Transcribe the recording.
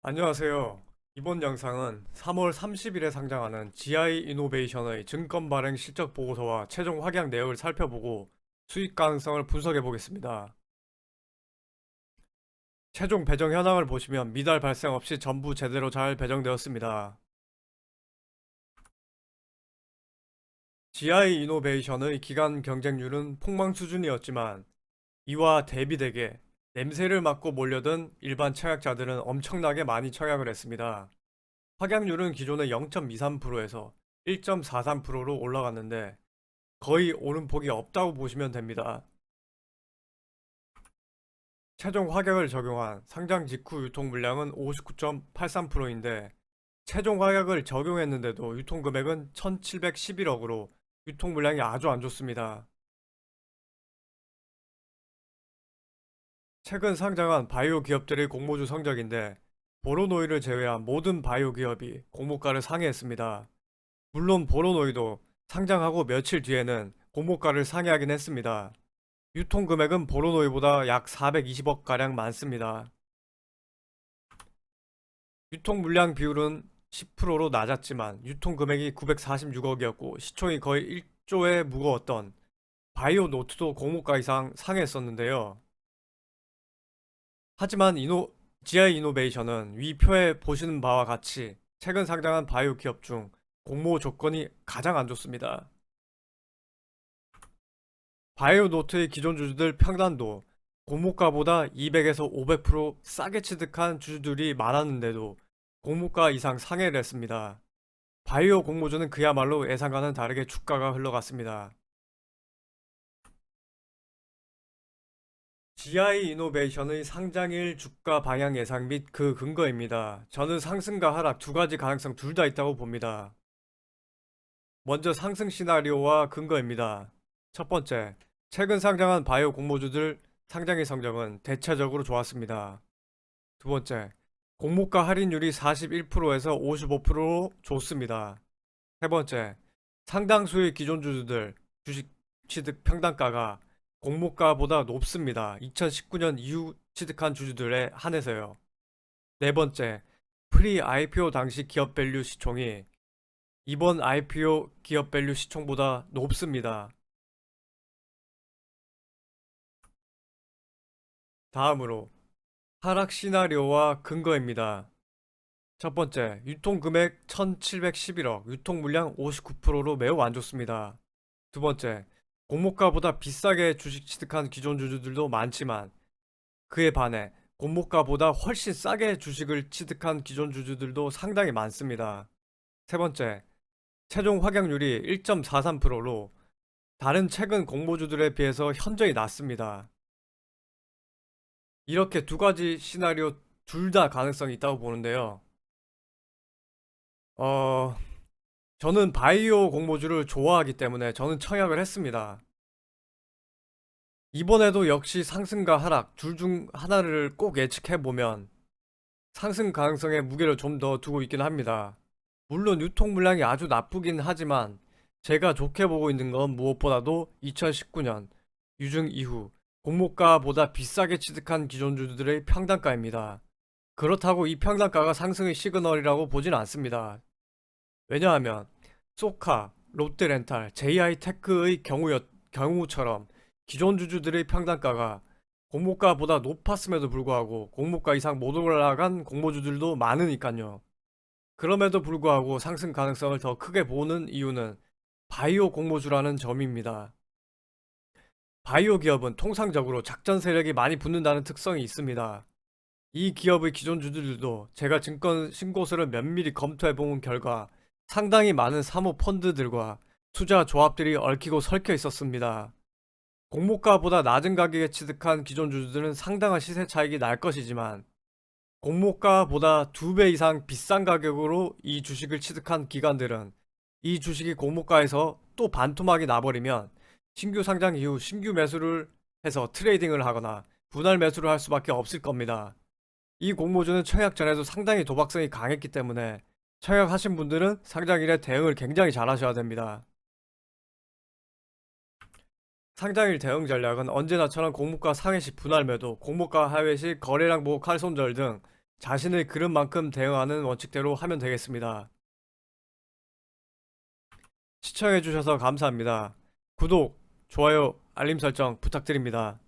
안녕하세요. 이번 영상은 3월 30일에 상장하는 GI 이노베이션의 증권 발행 실적 보고서와 최종 확약 내역을 살펴보고 수익 가능성을 분석해 보겠습니다. 최종 배정 현황을 보시면 미달 발생 없이 전부 제대로 잘 배정되었습니다. GI 이노베이션의 기간 경쟁률은 폭망 수준이었지만 이와 대비되게 냄새를 맡고 몰려든 일반 청약자들은 엄청나게 많이 청약을 했습니다. 확약률은 기존의 0.23%에서 1.43%로 올라갔는데 거의 오름폭이 없다고 보시면 됩니다. 최종 확약을 적용한 상장 직후 유통 물량은 59.83%인데 최종 확약을 적용했는데도 유통 금액은 1711억으로 유통 물량이 아주 안 좋습니다. 최근 상장한 바이오 기업들의 공모주 성적인데 보로노이를 제외한 모든 바이오 기업이 공모가를 상회했습니다. 물론 보로노이도 상장하고 며칠 뒤에는 공모가를 상회하긴 했습니다. 유통 금액은 보로노이보다 약 420억가량 많습니다. 유통 물량 비율은 10%로 낮았지만 유통 금액이 946억이었고 시총이 거의 1조에 무거웠던 바이오 노트도 공모가 이상 상회했었는데요. 하지만 GI 이노베이션은 위 표에 보시는 바와 같이 최근 상장한 바이오 기업 중 공모 조건이 가장 안 좋습니다. 바이오노트의 기존 주주들 평단도 공모가보다 200에서 500% 싸게 취득한 주주들이 많았는데도 공모가 이상 상회를 했습니다. 바이오 공모주는 그야말로 예상과는 다르게 주가가 흘러갔습니다. GI 이노베이션의 상장일 주가 방향 예상 및 그 근거입니다. 저는 상승과 하락 두 가지 가능성 둘 다 있다고 봅니다. 먼저 상승 시나리오와 근거입니다. 첫 번째, 최근 상장한 바이오 공모주들 상장의 성적은 대체적으로 좋았습니다. 두 번째, 공모가 할인율이 41%에서 55%로 좋습니다. 세 번째, 상당수의 기존 주주들 주식 취득 평단가가 공모가보다 높습니다. 2019년 이후 취득한 주주들에 한해서요. 네 번째, 프리 IPO 당시 기업 밸류 시총이 이번 IPO 기업 밸류 시총보다 높습니다. 다음으로 하락 시나리오와 근거입니다. 첫 번째, 유통 금액 1711억, 유통 물량 59%로 매우 안 좋습니다. 두 번째, 공모가보다 비싸게 주식 취득한 기존 주주들도 많지만 그에 반해 공모가보다 훨씬 싸게 주식을 취득한 기존 주주들도 상당히 많습니다. 세 번째, 최종 확약률이 1.43%로 다른 최근 공모주들에 비해서 현저히 낮습니다. 이렇게 두 가지 시나리오 둘 다 가능성이 있다고 보는데요. 어, 저는 바이오 공모주를 좋아하기 때문에 저는 청약을 했습니다. 이번에도 역시 상승과 하락 둘 중 하나를 꼭 예측해보면 상승 가능성에 무게를 좀 더 두고 있긴 합니다. 물론 유통 물량이 아주 나쁘긴 하지만 제가 좋게 보고 있는 건 무엇보다도 2019년 유증 이후 공모가보다 비싸게 취득한 기존주들의 평단가입니다. 그렇다고 이 평단가가 상승의 시그널이라고 보진 않습니다. 왜냐하면 소카, 롯데렌탈, JI테크의 경우처럼 기존 주주들의 평단가가 공모가보다 높았음에도 불구하고 공모가 이상 못 올라간 공모주들도 많으니까요. 그럼에도 불구하고 상승 가능성을 더 크게 보는 이유는 바이오 공모주라는 점입니다. 바이오 기업은 통상적으로 작전 세력이 많이 붙는다는 특성이 있습니다. 이 기업의 기존 주주들도 제가 증권 신고서를 면밀히 검토해 본 결과 상당히 많은 사모 펀드들과 투자 조합들이 얽히고 설켜 있었습니다. 공모가보다 낮은 가격에 취득한 기존 주주들은 상당한 시세 차익이 날 것이지만 공모가보다 2배 이상 비싼 가격으로 이 주식을 취득한 기관들은 이 주식이 공모가에서 또 반토막이 나버리면 신규 상장 이후 신규 매수를 해서 트레이딩을 하거나 분할 매수를 할 수밖에 없을 겁니다. 이 공모주는 청약 전에도 상당히 도박성이 강했기 때문에 청약하신 분들은 상장일에 대응을 굉장히 잘 하셔야 됩니다. 상장일 대응 전략은 언제나처럼 공모가 상회 시 분할 매도, 공모가 하회 시 거래량 보호 칼손절 등 자신의 그릇만큼 대응하는 원칙대로 하면 되겠습니다. 시청해주셔서 감사합니다. 구독, 좋아요, 알림 설정 부탁드립니다.